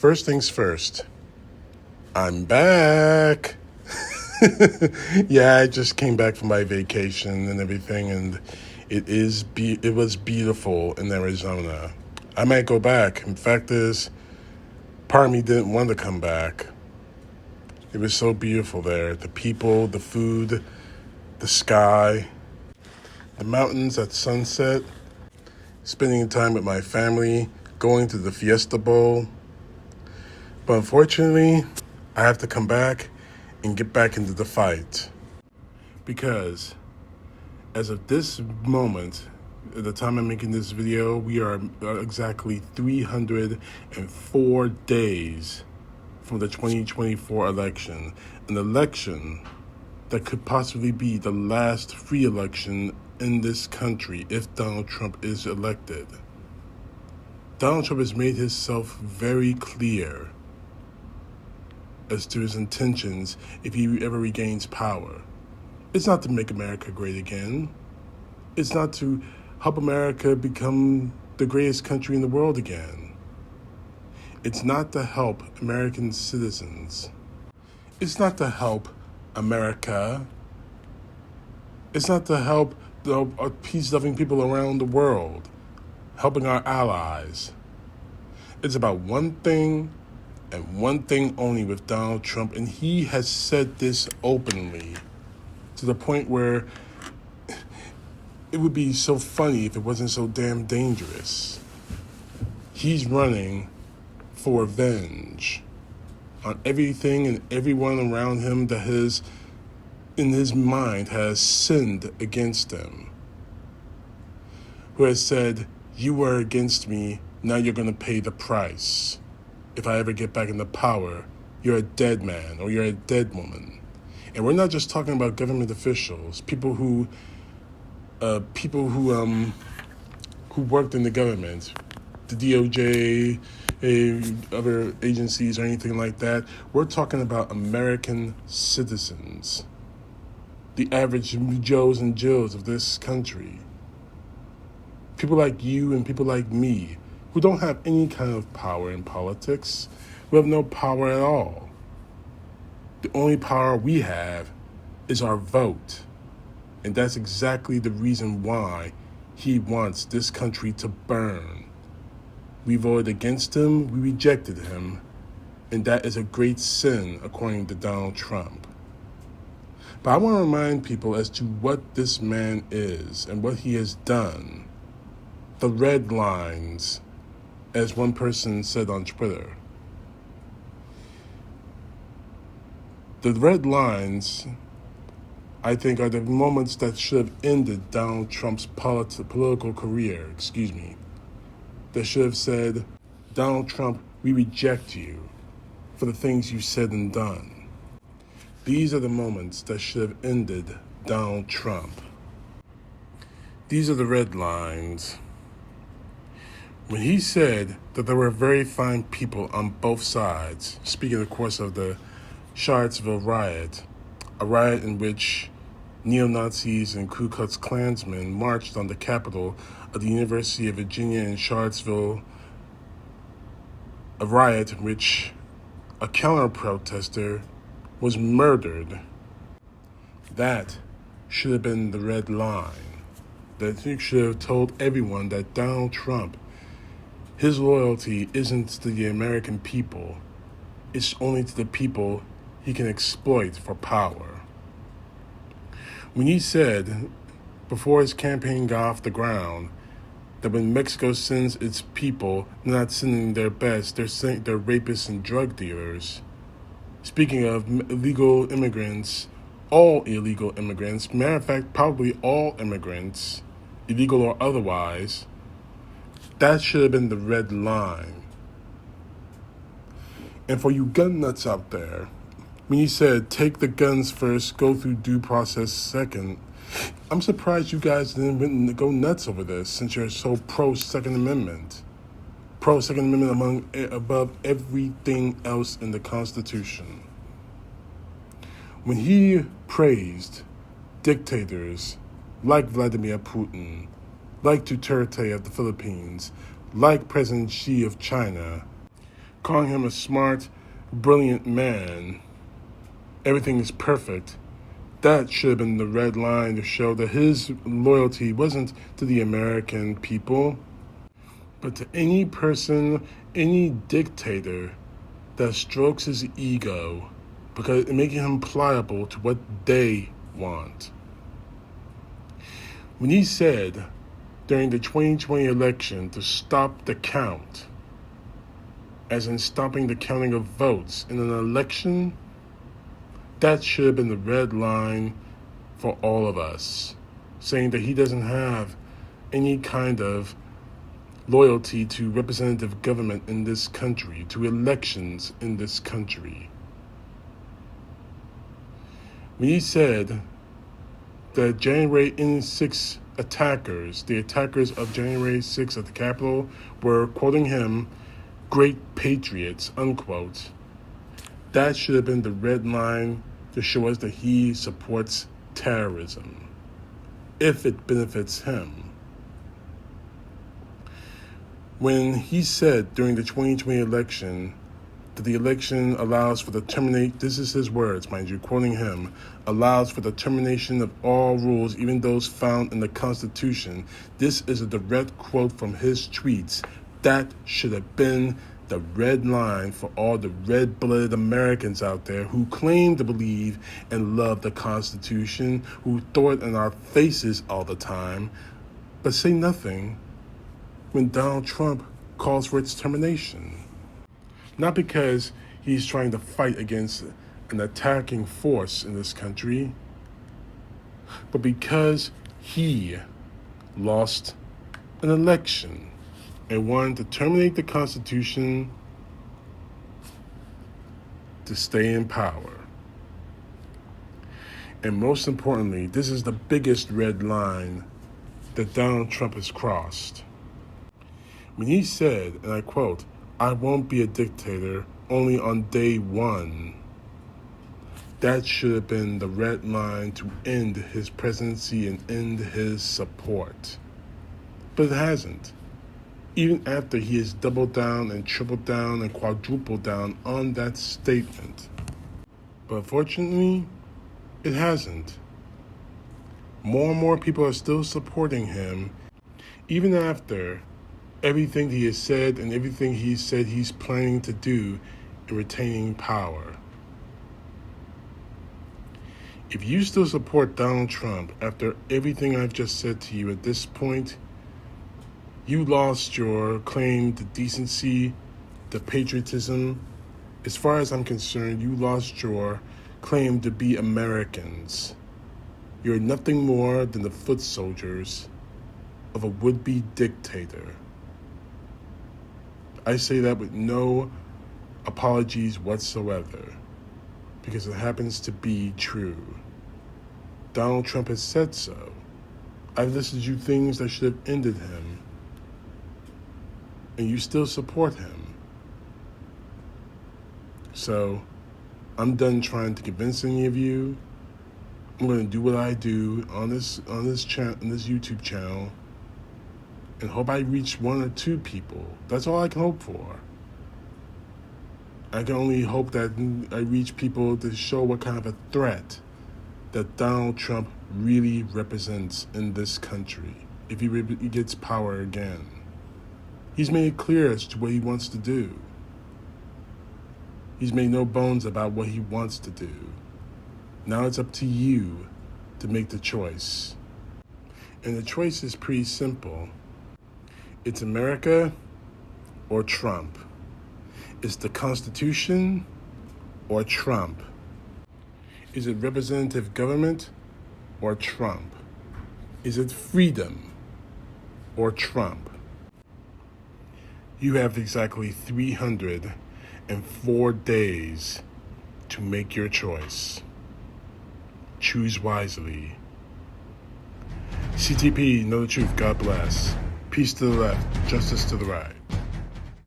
First things first, I'm back. Yeah, I just came back from my vacation and everything, and it was beautiful in Arizona. I might go back. In fact, part of me didn't want to come back. It was so beautiful there. The people, the food, the sky, the mountains at sunset, spending time with my family, going to the Fiesta Bowl. But unfortunately, I have to come back and get back into the fight. Because as of this moment, at the time I'm making this video, we are exactly 304 days from the 2024 election. An election that could possibly be the last free election in this country if Donald Trump is elected. Donald Trump has made himself very clear as to his intentions if he ever regains power. It's not to make America great again. It's not to help America become the greatest country in the world again. It's not to help American citizens. It's not to help America. It's not to help the peace-loving people around the world, helping our allies. It's about one thing and one thing only with Donald Trump, and he has said this openly to the point where it would be so funny if it wasn't so damn dangerous. He's running for revenge on everything and everyone around him that has, in his mind, has sinned against him. Who has said, "You were against me, now you're going to pay the price. If I ever get back into power, you're a dead man or you're a dead woman." And we're not just talking about government officials, people who worked in the government, the DOJ, other agencies or anything like that. We're talking about American citizens, the average Joes and Jills of this country. People like you and people like me who don't have any kind of power in politics. We have no power at all. The only power we have is our vote. And that's exactly the reason why he wants this country to burn. We voted against him, we rejected him, and that is a great sin according to Donald Trump. But I want to remind people as to what this man is and what he has done. The red lines, as one person said on Twitter. The red lines, I think, are the moments that should have ended Donald Trump's political career, That should have said, "Donald Trump, we reject you for the things you said and done." These are the moments that should have ended Donald Trump. These are the red lines. When he said that there were very fine people on both sides, speaking of course of the Charlottesville riot, a riot in which neo-Nazis and Ku Klux Klansmen marched on the Capitol of the University of Virginia in Charlottesville, a riot in which a counter-protester was murdered. That should have been the red line. That he should have told everyone that Donald Trump, his loyalty isn't to the American people. It's only to the people he can exploit for power. When he said, before his campaign got off the ground, that when Mexico sends its people, they're not sending their best, they're rapists and drug dealers. Speaking of illegal immigrants, all illegal immigrants, matter of fact, probably all immigrants, illegal or otherwise, that should have been the red line. And for you gun nuts out there, when he said, take the guns first, go through due process second, I'm surprised you guys didn't go nuts over this since you're so pro-Second Amendment. Pro-Second Amendment above everything else in the Constitution. When he praised dictators like Vladimir Putin, like Duterte of the Philippines, like President Xi of China, calling him a smart, brilliant man. Everything is perfect. That should have been the red line to show that his loyalty wasn't to the American people, but to any person, any dictator that strokes his ego because making him pliable to what they want. When he said during the 2020 election to stop the count, as in stopping the counting of votes in an election, that should have been the red line for all of us, saying that he doesn't have any kind of loyalty to representative government in this country, to elections in this country. When he said that January 6 attackers, the attackers of January 6 at the Capitol, were, quoting him, great patriots, unquote, that should have been the red line to show us that he supports terrorism, if it benefits him. When he said during the 2020 election that the election allows for the this is his words, mind you, quoting him, allows for the termination of all rules, even those found in the Constitution. This is a direct quote from his tweets. That should have been the red line for all the red-blooded Americans out there who claim to believe and love the Constitution, who throw it in our faces all the time, but say nothing when Donald Trump calls for its termination. Not because he's trying to fight against an attacking force in this country, but because he lost an election and wanted to terminate the Constitution to stay in power. And most importantly, this is the biggest red line that Donald Trump has crossed. When he said, and I quote, "I won't be a dictator only on day one," that should have been the red line to end his presidency and end his support. But it hasn't. Even after he has doubled down and tripled down and quadrupled down on that statement. But unfortunately, it hasn't. More and more people are still supporting him, even after everything he has said and everything he said he's planning to do in retaining power. If you still support Donald Trump after everything I've just said to you at this point, you lost your claim to decency, to patriotism. As far as I'm concerned, you lost your claim to be Americans. You're nothing more than the foot soldiers of a would-be dictator. I say that with no apologies whatsoever, because it happens to be true. Donald Trump has said so. I've listed you things that should have ended him, and you still support him. So, I'm done trying to convince any of you. I'm going to do what I do on this YouTube channel, and hope I reach 1 or 2 people. That's all I can hope for. I can only hope that I reach people to show what kind of a threat that Donald Trump really represents in this country if he gets power again. He's made it clear as to what he wants to do. He's made no bones about what he wants to do. Now it's up to you to make the choice. And the choice is pretty simple. It's America or Trump. It's the Constitution or Trump. Is it representative government or Trump? Is it freedom or Trump? You have exactly 304 days to make your choice. Choose wisely. CTP, know the truth. God bless. Peace to the left, justice to the right.